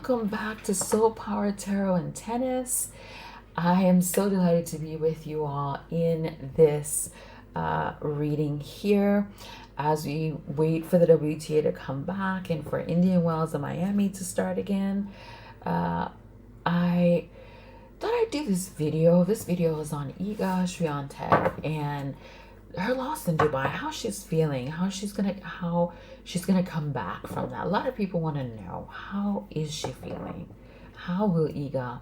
welcome back to Soul Power Tarot and Tennis. I am so delighted to be with you all in this reading here as we wait for the WTA to come back and for Indian Wells and Miami to start again. I thought I'd do this video. This video is on Iga Swiatek and her loss in Dubai, how she's feeling, how she's gonna come back from that. A lot of people want to know, how is she feeling? How will Iga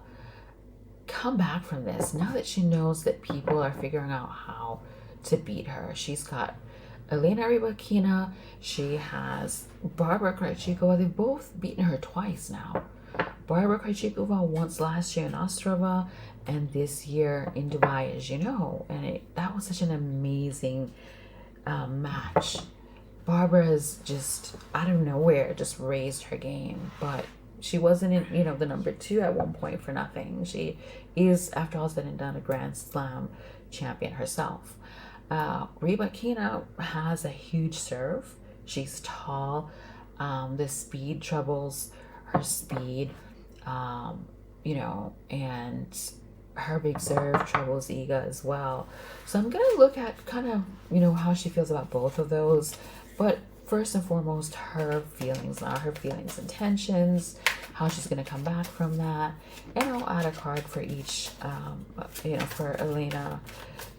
come back from this now that she knows that people are figuring out how to beat her? She's got Elena Rybakina, she has Barbara Krejcikova. They've both beaten her twice now. Barbara Krejcikova once last year in Ostrava and this year in Dubai, as you know, and that was such an amazing match. Barbara has just out of nowhere just raised her game, but she wasn't in the number 2 at one point for nothing. She is, after all said and done, a Grand Slam champion herself. Rybakina has a huge serve. She's tall. The speed troubles her speed, and her big serve troubles Iga as well. So I'm going to look at kind of, how she feels about both of those. But first and foremost, her feelings now, her feelings and tensions, how she's going to come back from that. And I'll add a card for each, for Elena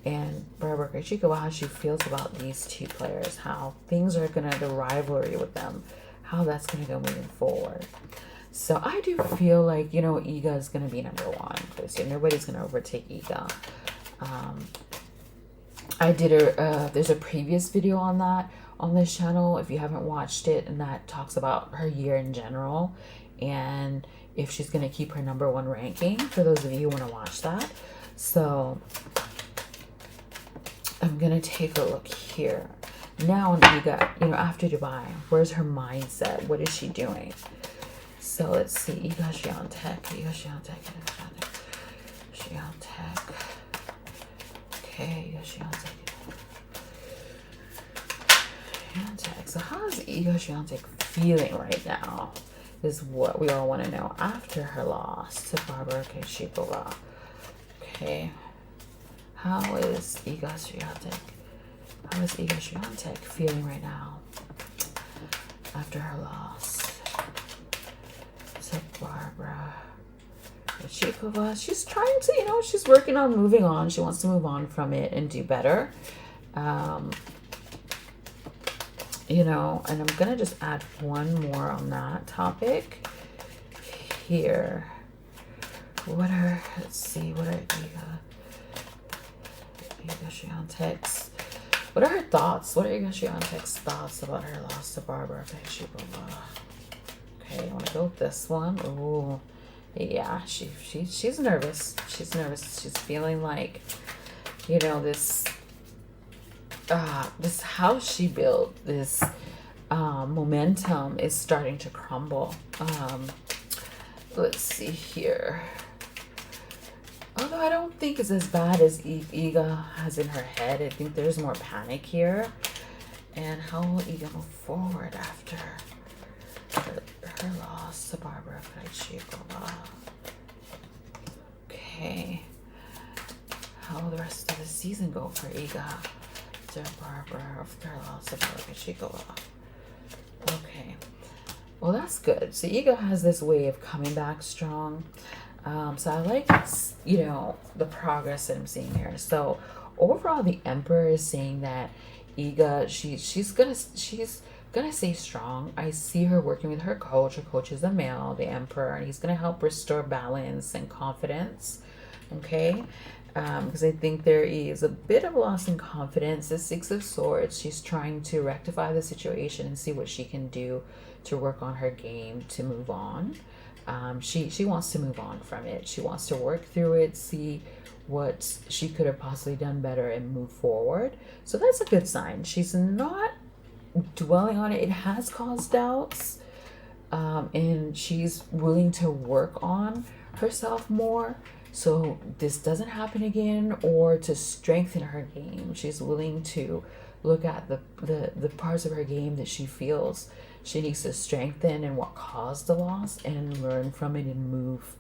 and Barbara Krejcikova, how she feels about these two players, how things are going to, the rivalry with them, how that's going to go moving forward. So I do feel like, Iga is going to be number 1 this year. Nobody's going to overtake Iga. There's a previous video on that on this channel, if you haven't watched it, and that talks about her year in general and if she's going to keep her number 1 ranking, for those of you who want to watch that. So I'm going to take a look here. Now on Iga, after Dubai, where's her mindset? What is she doing? So let's see, Iga Swiatek. Okay, Iga Swiatek. So how is Iga Swiatek feeling right now is what we all want to know after her loss to Barbara Krejcikova. Okay, how is Iga Swiatek? How is Iga Swiatek feeling right now after her loss to Barbara Krejcikova? She's trying to, she's working on moving on. She wants to move on from it and do better. And I'm going to just add one more on that topic here. What are Iga Swiatek's, what are her thoughts? What are Iga Swiatek's thoughts about her loss to Barbara Krejcikova? Okay, I want to go with this one. Oh, yeah, she's nervous. She's nervous. She's feeling like, this house she built, this momentum is starting to crumble. Let's see here. Although I don't think it's as bad as Iga has in her head. I think there's more panic here. And how will Iga move forward after her loss to Barbara Krejcikova? Okay. How will the rest of the season go for Iga to Barbara after her loss to Barbara Krejcikova? Okay. Well, that's good. So Iga has this way of coming back strong. So I like, the progress that I'm seeing here. So overall, the Emperor is saying that Iga, she's gonna stay strong. I see her working with her coach. Her coach is a male, the Emperor, and he's gonna help restore balance and confidence. Okay, because I think there is a bit of loss in confidence. The 6 of Swords, she's trying to rectify the situation and see what she can do to work on her game to move on. She wants to move on from it. She wants to work through it, see what she could have possibly done better and move forward. So that's a good sign. She's not dwelling on it. It has caused doubts, and she's willing to work on herself more so this doesn't happen again, or to strengthen her game. She's willing to look at the parts of her game that she feels She needs to strengthen in what caused the loss and learn from it and move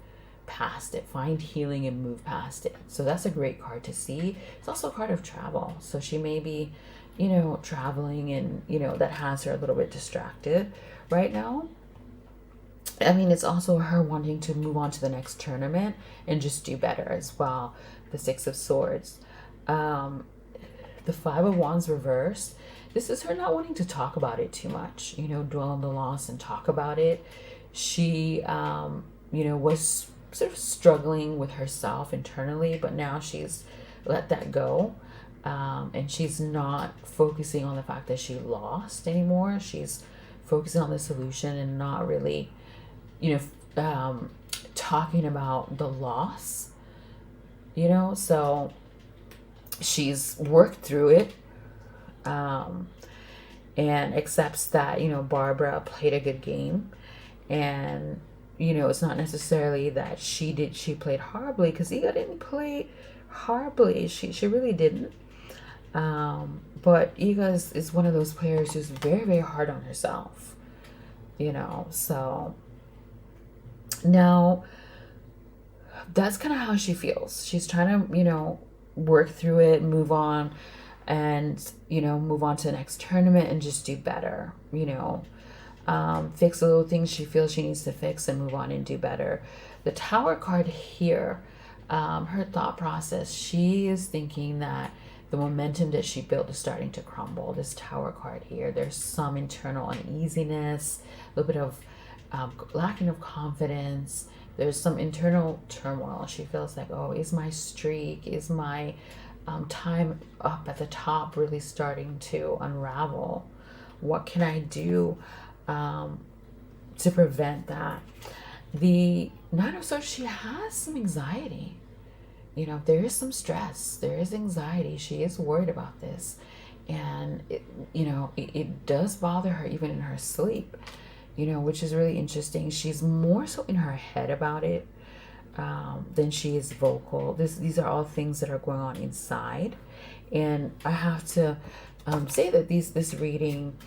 past it. Find healing and move past it. So that's a great card to see. It's also a card of travel. So she may be, you know, traveling, and, you know, that has her a little bit distracted right now. I mean, it's also her wanting to move on to the next tournament and just do better as well. The Six of Swords. The Five of Wands reversed. This is her not wanting to talk about it too much, you know, dwell on the loss and talk about it. She, you know, was sort of struggling with herself internally, but now she's let that go. And she's not focusing on the fact that she lost anymore. She's focusing on the solution and not really, you know, talking about the loss, you know. So she's worked through it, and accepts that, you know, Barbara played a good game, and, you know, it's not necessarily that she played horribly, because Iga didn't play horribly. She really didn't. But Iga is one of those players who's very, very hard on herself, you know. So now that's kind of how she feels. She's trying to, you know, work through it, move on, and, you know, move on to the next tournament and just do better, you know. Fix the little things she feels she needs to fix and move on and do better. The Tower card here, her thought process, she is thinking that the momentum that she built is starting to crumble. This Tower card here, there's some internal uneasiness, a little bit of lacking of confidence. There's some internal turmoil. She feels like, oh, is my streak, is my time up at the top really starting to unravel? What can I do to prevent that? The Nine of Swords, she has some anxiety. You know, there is some stress, there is anxiety. She is worried about this, and it, you know, it does bother her even in her sleep, you know, which is really interesting. She's more so in her head about it than she is vocal. These are all things that are going on inside, and I have to say that this reading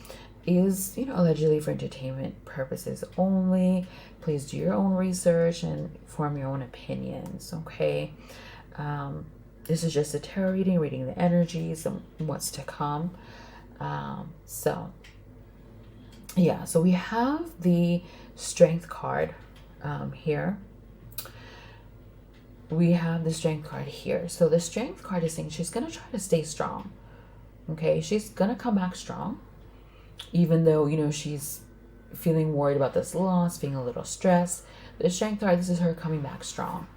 is, you know, allegedly for entertainment purposes only. Please do your own research and form your own opinions, okay? This is just a tarot reading the energies and what's to come. So yeah, so we have the Strength card here. We have the Strength card here. So the Strength card is saying she's going to try to stay strong. Okay, she's going to come back strong, even though, you know, she's feeling worried about this loss, feeling a little stressed. The Strength card, this is her coming back strong.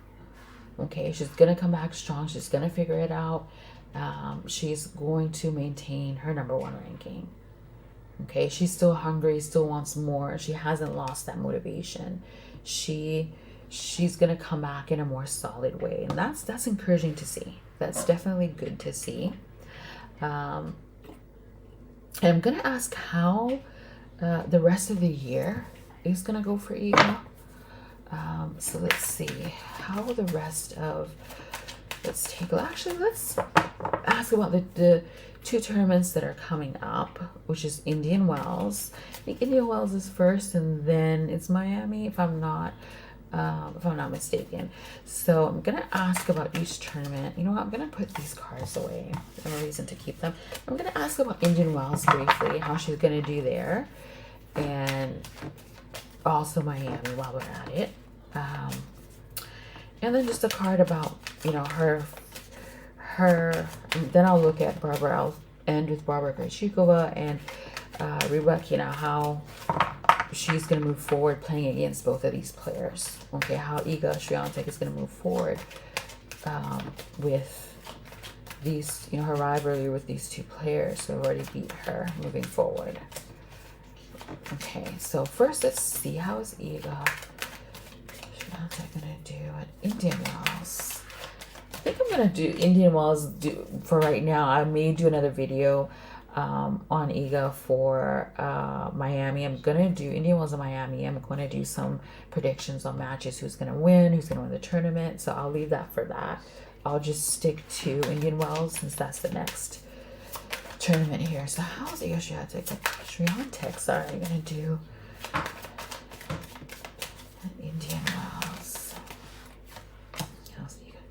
Okay, she's going to come back strong. She's going to figure it out. She's going to maintain her #1 ranking. Okay, she's still hungry, still wants more. She hasn't lost that motivation. She's going to come back in a more solid way. And that's encouraging to see. That's definitely good to see. And I'm going to ask how the rest of the year is going to go for Iga. So let's see how the rest of, let's ask about the 2 tournaments that are coming up, which is Indian Wells. I think Indian Wells is first, and then it's Miami, if I'm not mistaken. So I'm gonna ask about each tournament. You know what, I'm gonna put these cards away. There's no reason to keep them. I'm gonna ask about Indian Wells briefly, how she's gonna do there, and also Miami while we're at it. And then just a card about, you know, her, then I'll look at Barbara. I'll end with Barbara Krejcikova and Rybak, you know, how she's going to move forward playing against both of these players. Okay, how Iga Swiatek is going to move forward with these, you know, her rivalry with these 2 players who have already beat her moving forward. Okay, so first let's see, how is Iga Swiatek going to do at Indian Wells? I think I'm going to do Indian Wells for right now. I may do another video on Iga for Miami. I'm going to do Indian Wells and Miami. I'm going to do some predictions on matches, who's going to win the tournament. So I'll leave that for that. I'll just stick to Indian Wells since that's the next tournament here. So how's Iga Swiatek, sorry, gonna do Indian Wells? How's Iga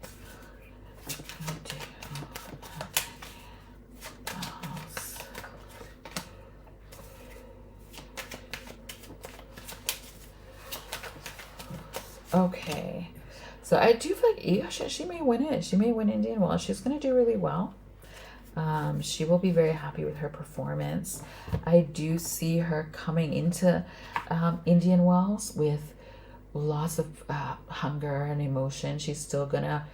gonna do Wells? Okay, so I do feel like Iga, she may win it. She may win Indian Wells. She's gonna do really well. She will be very happy with her performance. I do see her coming into Indian Wells with lots of hunger and emotion. She's still gonna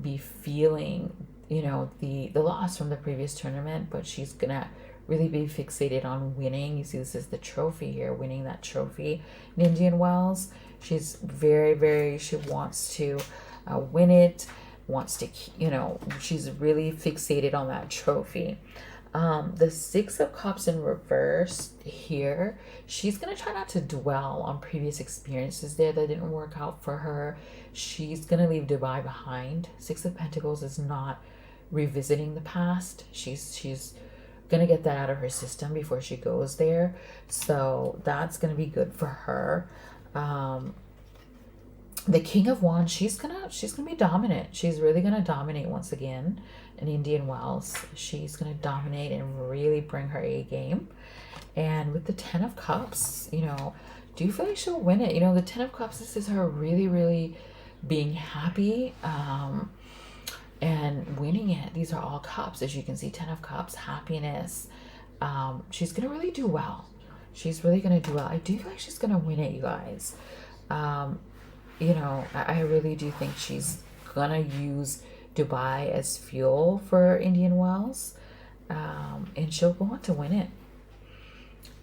be feeling, you know, the loss from the previous tournament, but she's gonna really be fixated on winning. You see, this is the trophy here, winning that trophy in Indian Wells. She's very, she wants to win it, wants to, you know, she's really fixated on that trophy. The Six of Cups in reverse here, she's going to try not to dwell on previous experiences there that didn't work out for her. She's going to leave Dubai behind. Six of Pentacles is not revisiting the past. She's going to get that out of her system before she goes there. So that's going to be good for her. The King of Wands, she's gonna be dominant. She's really gonna dominate once again in Indian Wells. She's gonna dominate and really bring her A game. And with the Ten of Cups, you know, do you feel like she'll win it? You know, the Ten of Cups, this is her really being happy and winning it. These are all cups, as you can see. Ten of Cups, happiness. She's gonna really do well. She's really gonna do well. I do feel like she's gonna win it, you guys. You know, I really do think she's gonna use Dubai as fuel for Indian Wells, and she'll go on to win it.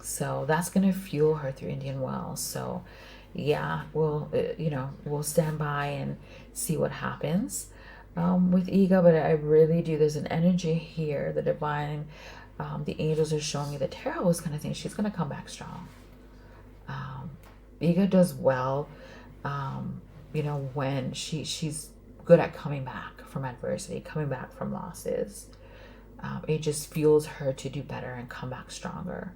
So that's gonna fuel her through Indian Wells. So yeah, we'll you know, we'll stand by and see what happens with Iga. But I really do, there's an energy here, the divine, the angels are showing me, the tarot is kind of saying she's gonna come back strong. Iga does well, you know, when she's good at coming back from adversity, coming back from losses. It just fuels her to do better and come back stronger.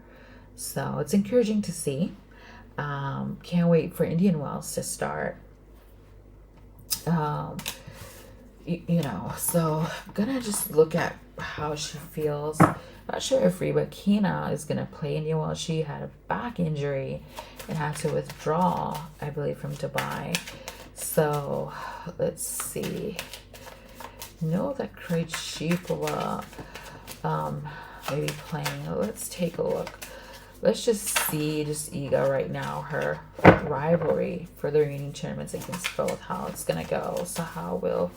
So it's encouraging to see. Can't wait for Indian Wells to start. You know, so I'm gonna just look at how she feels. Not sure if Reba Kina is gonna play Indian Wells. She had a back injury and had to withdraw, I believe, from Dubai. So let's see. Know that Krejcikova maybe playing. Let's take a look. Let's just see, just Iga right now, her rivalry for the remaining tournaments against both, how it's gonna go. So how will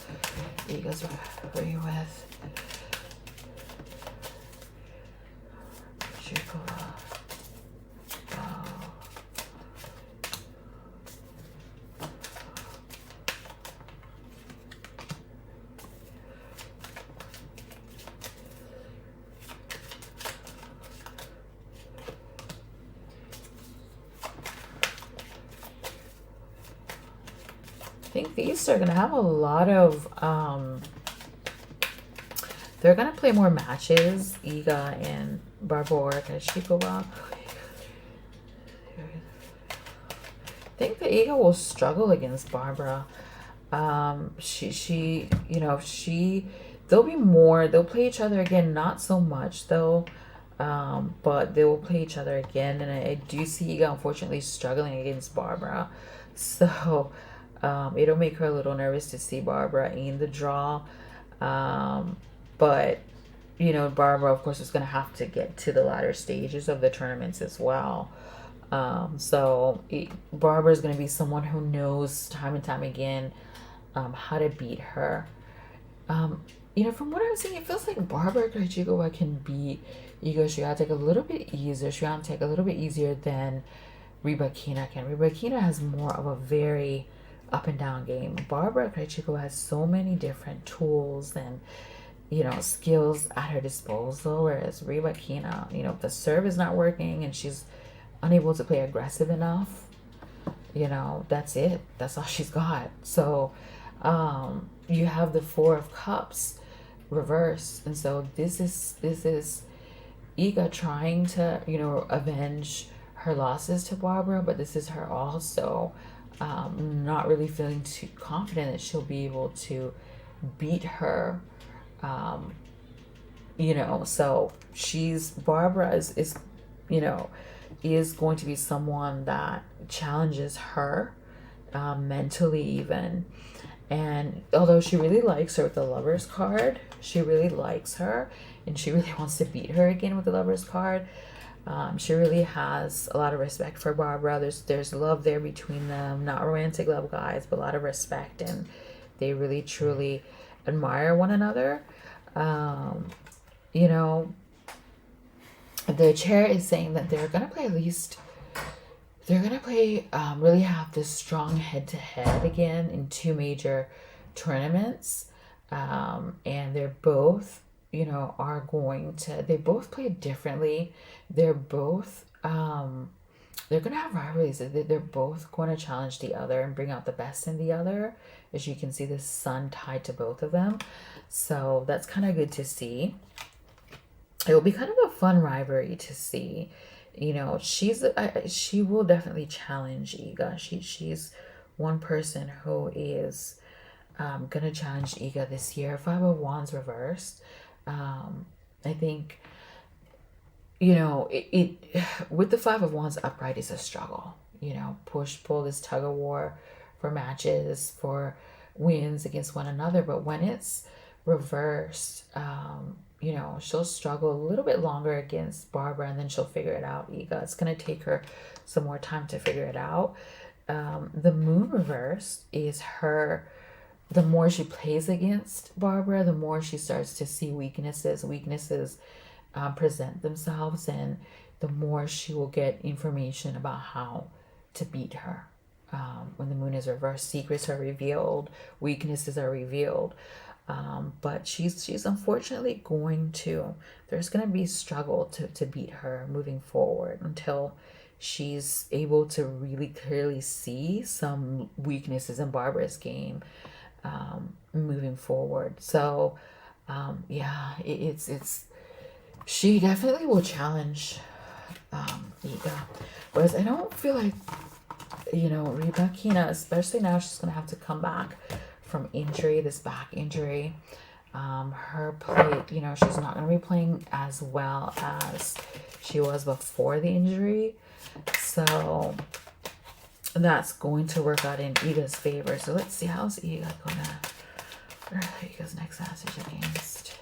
Iga's rivalry with Krejcikova go? I think these are going to have a lot of, they're going to play more matches, Iga and Barbara Krejcikova. I think that Iga will struggle against Barbara. She, you know, they'll be more, they'll play each other again, not so much though, but they will play each other again. And I do see Iga, unfortunately, struggling against Barbara. So, it'll make her a little nervous to see Barbara in the draw. But, you know, Barbara, of course, is going to have to get to the latter stages of the tournaments as well. So Barbara is going to be someone who knows time and time again how to beat her. You know, from what I'm seeing, it feels like Barbara Krejcikova can beat Iga Swiatek a little bit easier than Rybakina can. Rybakina has more of a very up and down game. Barbara Krejcikova has so many different tools and, you know, skills at her disposal, whereas Rybakina, you know, if the serve is not working and she's unable to play aggressive enough, you know, that's it. That's all she's got. So you have the Four of Cups reversed. And so this is Iga trying to, avenge her losses to Barbara, but this is her also not really feeling too confident that she'll be able to beat her. Um, so Barbara you know, is going to be someone that challenges her, mentally even. And although she really likes her with the Lovers card, she really likes her and she really wants to beat her again with the Lovers card. She really has a lot of respect for Barbara. There's love there between them, not romantic love, guys, but a lot of respect, and they really truly admire one another. Um, you know, the chair is saying that they're gonna play really have this strong head to head again in two major tournaments. And they're both, are going to, they both play differently. They're both, they're going to have rivalries. They're both going to challenge the other and bring out the best in the other. As you can see, the sun tied to both of them. So that's kind of good to see. It will be kind of a fun rivalry to see. She will definitely challenge Iga. She's one person who is gonna challenge Iga this year. Five of Wands reversed. I think it with the Five of Wands upright is a struggle. Push pull, this tug of war for matches, for wins against one another. But when it's reversed, she'll struggle a little bit longer against Barbara, and then she'll figure it out. Iga, it's gonna take her some more time to figure it out. The moon reverse is her. The more she plays against Barbara, the more she starts to see weaknesses. Weaknesses present themselves, and the more she will get information about how to beat her. When the moon is reversed, secrets are revealed, weaknesses are revealed. But she's unfortunately there's going to be struggle to beat her moving forward until she's able to really clearly see some weaknesses in Barbara's game, moving forward. So, yeah, it's she definitely will challenge Iga. Whereas I don't feel like, Rebecca, especially now, she's going to have to come back from injury, this back injury. Her play, she's not going to be playing as well as she was before the injury. So that's going to work out in Iga's favor. So let's see, how's Iga gonna, Iga's next message against.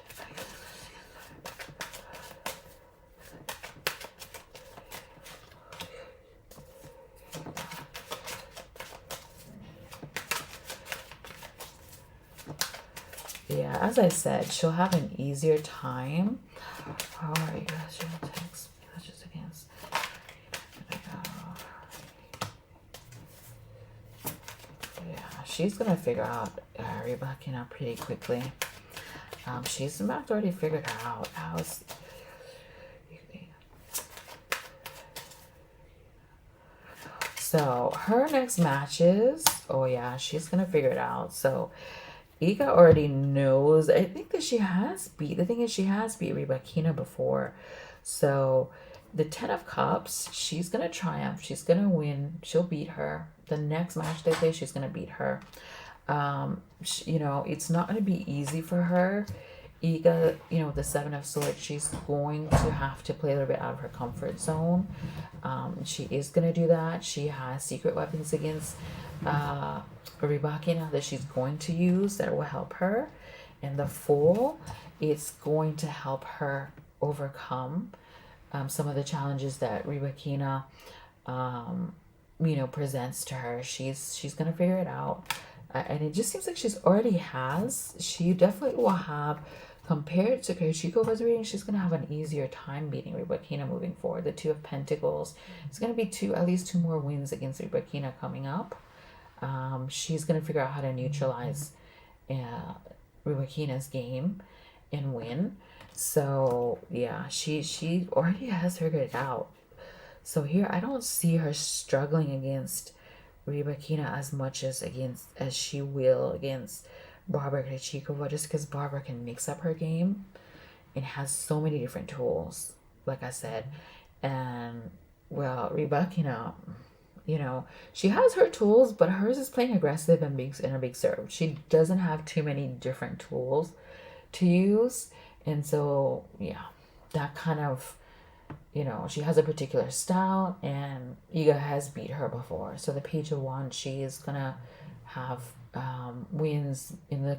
Yeah, as I said, she'll have an easier time. How are you guys? Text messages against. Yeah, she's gonna figure out Rebecca pretty quickly. She's in fact already figured her out. So her next matches, oh yeah, she's gonna figure it out. So Iga already knows. I think that the thing is, she has beat Rebecca before. So the Ten of Cups, she's going to triumph. She's going to win. She'll beat her. The next match they play, she's going to beat her. It's not going to be easy for her. Iga, with the Seven of Swords, she's going to have to play a little bit out of her comfort zone. She is going to do that. She has secret weapons against Rebecca that she's going to use that will help her. And the Fool, it's going to help her overcome some of the challenges that Rebecca presents to her. She's going to figure it out. And it just seems like she definitely will have, compared to Kirchikova's reading, she's going to have an easier time beating Rebecca moving forward. The Two of Pentacles, it's going to be at least two more wins against Rebecca coming up. She's going to figure out how to neutralize Rebecca's game and win. So, yeah, she already has figured it out. So here, I don't see her struggling against Rebecca as much as she will against Barbara Krejcikova, just because Barbara can mix up her game and has so many different tools, like I said. And, well, Rybakina, she has her tools, but hers is playing aggressive and big in a big serve. She doesn't have too many different tools to use. And so, yeah, that kind of, she has a particular style, and Iga has beat her before. So the Page of Wands, she is gonna have wins in her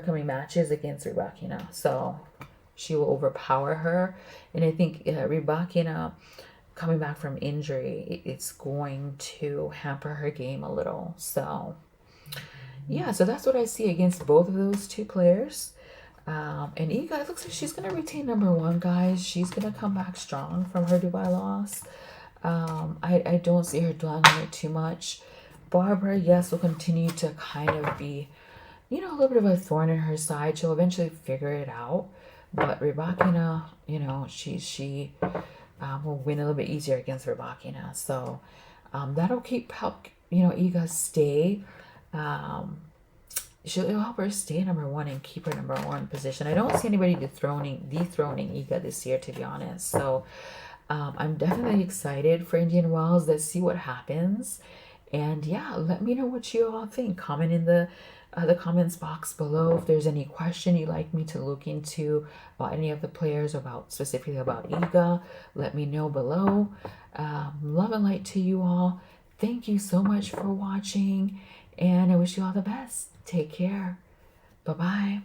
coming matches against Rybakina. So she will overpower her, and I think Rybakina coming back from injury, it's going to hamper her game a little. So yeah, so that's what I see against both of those two players. And Iga, it looks like she's going to retain number one, guys. She's going to come back strong from her Dubai loss. I don't see her dwelling on it too much. Barbara, yes, will continue to kind of be, a little bit of a thorn in her side. She'll eventually figure it out. But Rybakina, she will win a little bit easier against Rybakina. So that'll help, Iga stay. It'll help her stay number one and keep her number one position. I don't see anybody dethroning Iga this year, to be honest. So I'm definitely excited for Indian Wells. Let's see what happens. And yeah, let me know what you all think. Comment in the comments box below if there's any question you'd like me to look into about any of the players, specifically about Iga. Let me know below. Love and light to you all. Thank you so much for watching, and I wish you all the best. Take care. Bye-bye.